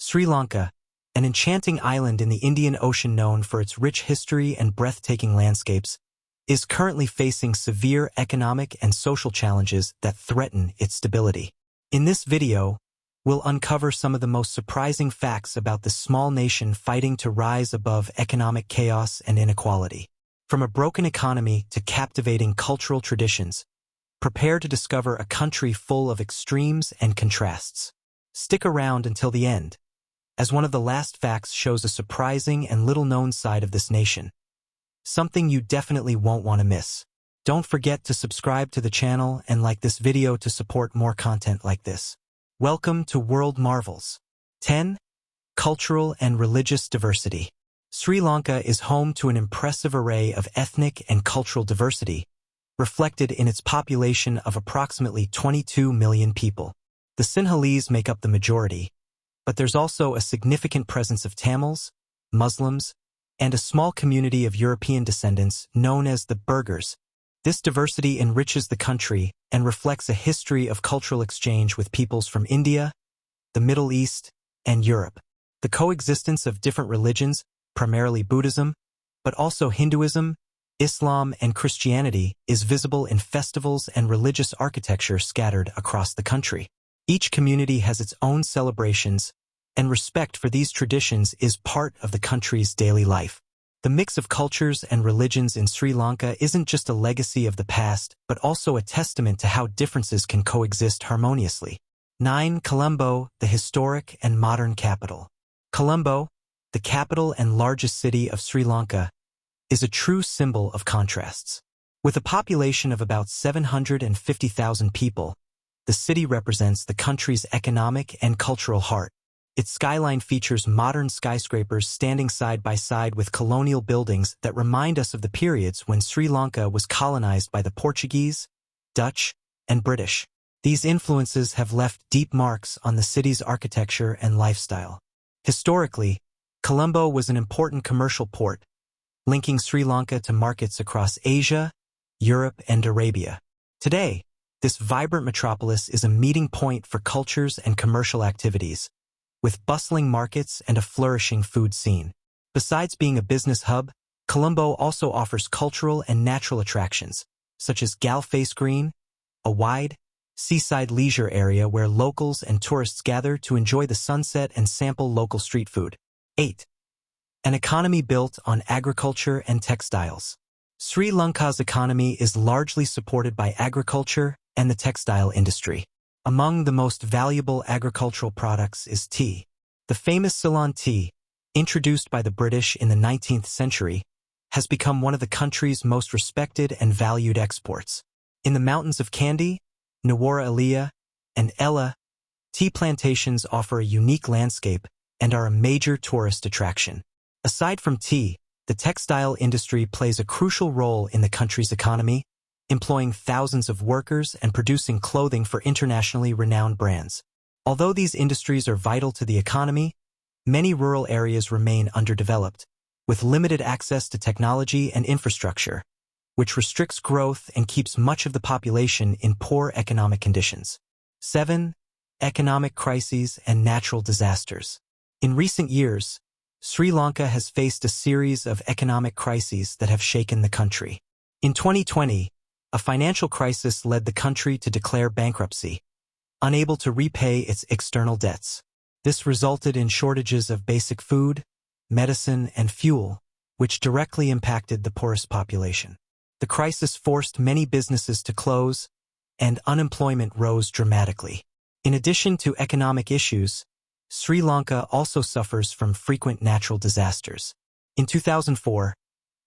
Sri Lanka, an enchanting island in the Indian Ocean known for its rich history and breathtaking landscapes, is currently facing severe economic and social challenges that threaten its stability. In this video, we'll uncover some of the most surprising facts about this small nation fighting to rise above economic chaos and inequality. From a broken economy to captivating cultural traditions, prepare to discover a country full of extremes and contrasts. Stick around until the end, as one of the last facts shows a surprising and little-known side of this nation. Something you definitely won't want to miss. Don't forget to subscribe to the channel and like this video to support more content like this. Welcome to World Marvels. 10. Cultural and religious diversity. Sri Lanka is home to an impressive array of ethnic and cultural diversity, reflected in its population of approximately 22 million people. The Sinhalese make up the majority, but there's also a significant presence of Tamils, Muslims, and a small community of European descendants known as the Burghers. This diversity enriches the country and reflects a history of cultural exchange with peoples from India, the Middle East, and Europe. The coexistence of different religions, primarily Buddhism, but also Hinduism, Islam, and Christianity, is visible in festivals and religious architecture scattered across the country. Each community has its own celebrations, and respect for these traditions is part of the country's daily life. The mix of cultures and religions in Sri Lanka isn't just a legacy of the past, but also a testament to how differences can coexist harmoniously. 9. Colombo, the historic and modern capital. Colombo, the capital and largest city of Sri Lanka, is a true symbol of contrasts. With a population of about 750,000 people, the city represents the country's economic and cultural heart. Its skyline features modern skyscrapers standing side by side with colonial buildings that remind us of the periods when Sri Lanka was colonized by the Portuguese, Dutch, and British. These influences have left deep marks on the city's architecture and lifestyle. Historically, Colombo was an important commercial port, linking Sri Lanka to markets across Asia, Europe, and Arabia. Today, this vibrant metropolis is a meeting point for cultures and commercial activities, with bustling markets and a flourishing food scene. Besides being a business hub, Colombo also offers cultural and natural attractions, such as Galface Green, a wide, seaside leisure area where locals and tourists gather to enjoy the sunset and sample local street food. 8. An economy built on agriculture and textiles. Sri Lanka's economy is largely supported by agriculture and the textile industry. Among the most valuable agricultural products is tea. The famous Ceylon tea, introduced by the British in the 19th century, has become one of the country's most respected and valued exports. In the mountains of Kandy, Nuwara Eliya, and Ella, tea plantations offer a unique landscape and are a major tourist attraction. Aside from tea, the textile industry plays a crucial role in the country's economy, employing thousands of workers and producing clothing for internationally renowned brands. Although these industries are vital to the economy, many rural areas remain underdeveloped, with limited access to technology and infrastructure, which restricts growth and keeps much of the population in poor economic conditions. 7. Economic crises and natural disasters. In recent years, Sri Lanka has faced a series of economic crises that have shaken the country. In 2020, a financial crisis led the country to declare bankruptcy, unable to repay its external debts. This resulted in shortages of basic food, medicine, and fuel, which directly impacted the poorest population. The crisis forced many businesses to close, and unemployment rose dramatically. In addition to economic issues, Sri Lanka also suffers from frequent natural disasters. In 2004,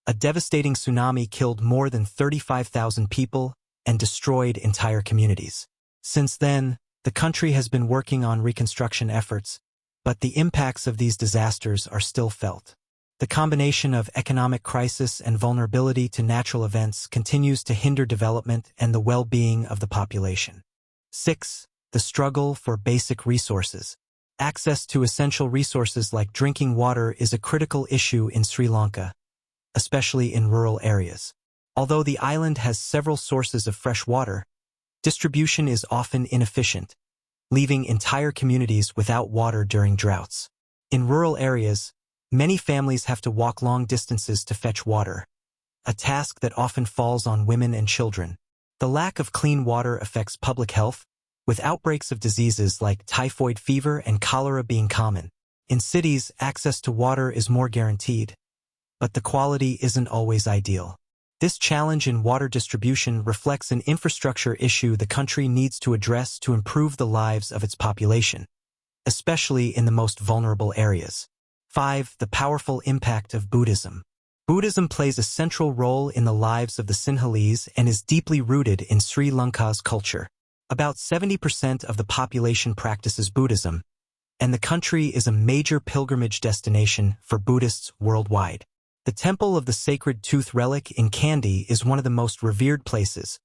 a devastating tsunami killed more than 35,000 people and destroyed entire communities. Since then, the country has been working on reconstruction efforts, but the impacts of these disasters are still felt. The combination of economic crisis and vulnerability to natural events continues to hinder development and the well-being of the population. 6. The struggle for basic resources. Access to essential resources like drinking water is a critical issue in Sri Lanka, especially in rural areas. Although the island has several sources of fresh water, distribution is often inefficient, leaving entire communities without water during droughts. In rural areas, many families have to walk long distances to fetch water, a task that often falls on women and children. The lack of clean water affects public health, with outbreaks of diseases like typhoid fever and cholera being common. In cities, access to water is more guaranteed, but the quality isn't always ideal. This challenge in water distribution reflects an infrastructure issue the country needs to address to improve the lives of its population, especially in the most vulnerable areas. 5. The powerful impact of Buddhism. Buddhism plays a central role in the lives of the Sinhalese and is deeply rooted in Sri Lanka's culture. About 70% of the population practices Buddhism, and the country is a major pilgrimage destination for Buddhists worldwide. The Temple of the Sacred Tooth Relic in Kandy is one of the most revered places,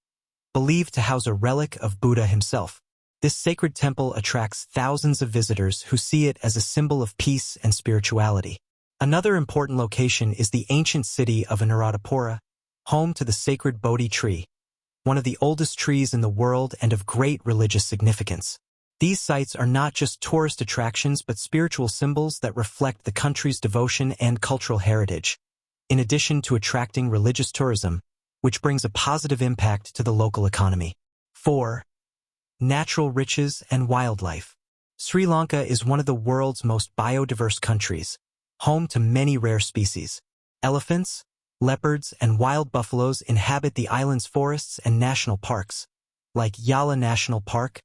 believed to house a relic of Buddha himself. This sacred temple attracts thousands of visitors who see it as a symbol of peace and spirituality. Another important location is the ancient city of Anuradhapura, home to the sacred Bodhi tree, one of the oldest trees in the world and of great religious significance. These sites are not just tourist attractions but spiritual symbols that reflect the country's devotion and cultural heritage, in addition to attracting religious tourism, which brings a positive impact to the local economy. 4. Natural riches and wildlife. Sri Lanka is one of the world's most biodiverse countries, home to many rare species. Elephants, leopards, and wild buffaloes inhabit the island's forests and national parks, like Yala National Park,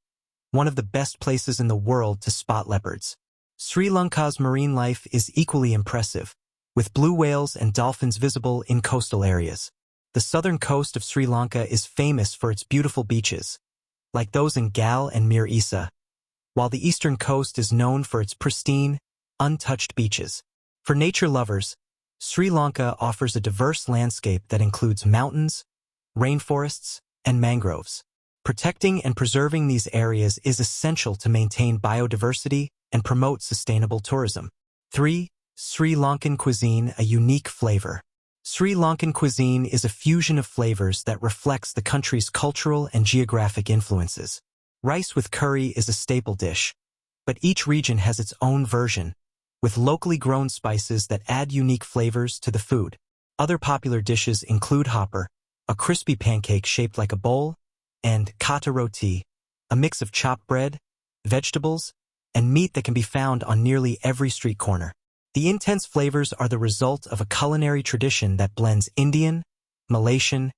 one of the best places in the world to spot leopards. Sri Lanka's marine life is equally impressive, with blue whales and dolphins visible in coastal areas. The southern coast of Sri Lanka is famous for its beautiful beaches, like those in Gal and Mir Isa, while the eastern coast is known for its pristine, untouched beaches. For nature lovers, Sri Lanka offers a diverse landscape that includes mountains, rainforests, and mangroves. Protecting and preserving these areas is essential to maintain biodiversity and promote sustainable tourism. 3. Sri Lankan cuisine, a unique flavor. Sri Lankan cuisine is a fusion of flavors that reflects the country's cultural and geographic influences. Rice with curry is a staple dish, but each region has its own version, with locally grown spices that add unique flavors to the food. Other popular dishes include hopper, a crispy pancake shaped like a bowl, and kata roti, a mix of chopped bread, vegetables, and meat that can be found on nearly every street corner. The intense flavors are the result of a culinary tradition that blends Indian, Malaysian,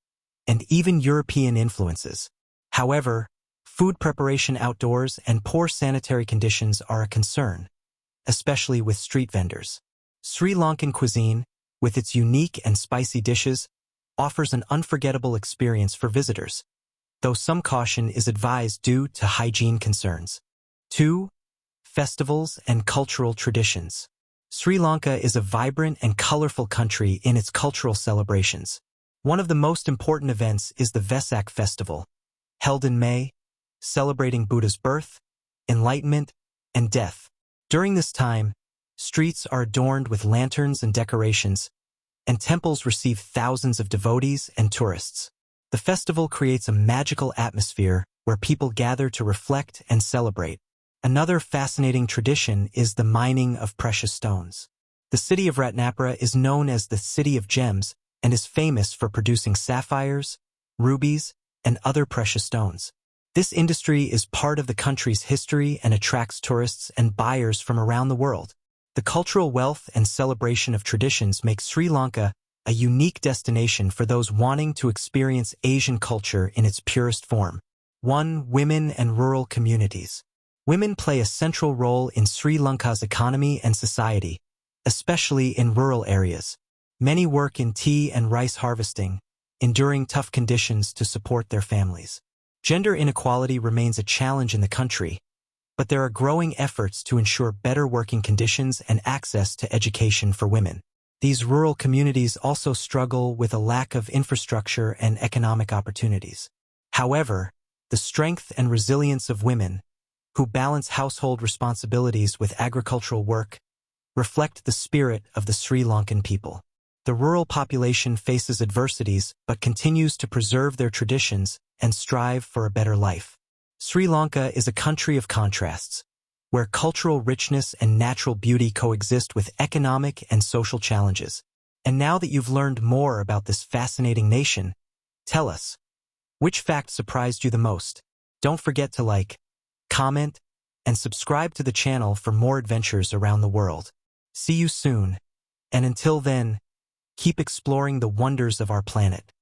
and even European influences. However, food preparation outdoors and poor sanitary conditions are a concern, especially with street vendors. Sri Lankan cuisine, with its unique and spicy dishes, offers an unforgettable experience for visitors, though some caution is advised due to hygiene concerns. 2. Festivals and cultural traditions. Sri Lanka is a vibrant and colorful country in its cultural celebrations. One of the most important events is the Vesak festival, held in May, celebrating Buddha's birth, enlightenment, and death. During this time, streets are adorned with lanterns and decorations, and temples receive thousands of devotees and tourists. The festival creates a magical atmosphere where people gather to reflect and celebrate. Another fascinating tradition is the mining of precious stones. The city of Ratnapura is known as the City of Gems and is famous for producing sapphires, rubies, and other precious stones. This industry is part of the country's history and attracts tourists and buyers from around the world. The cultural wealth and celebration of traditions make Sri Lanka a unique destination for those wanting to experience Asian culture in its purest form. 1. Women and rural communities. Women play a central role in Sri Lanka's economy and society, especially in rural areas. Many work in tea and rice harvesting, enduring tough conditions to support their families. Gender inequality remains a challenge in the country, but there are growing efforts to ensure better working conditions and access to education for women. These rural communities also struggle with a lack of infrastructure and economic opportunities. However, the strength and resilience of women, who balance household responsibilities with agricultural work, reflect the spirit of the Sri Lankan people. The rural population faces adversities but continues to preserve their traditions and strive for a better life. Sri Lanka is a country of contrasts, where cultural richness and natural beauty coexist with economic and social challenges. And now that you've learned more about this fascinating nation, tell us, which fact surprised you the most? Don't forget to like, comment, and subscribe to the channel for more adventures around the world. See you soon, and until then, keep exploring the wonders of our planet.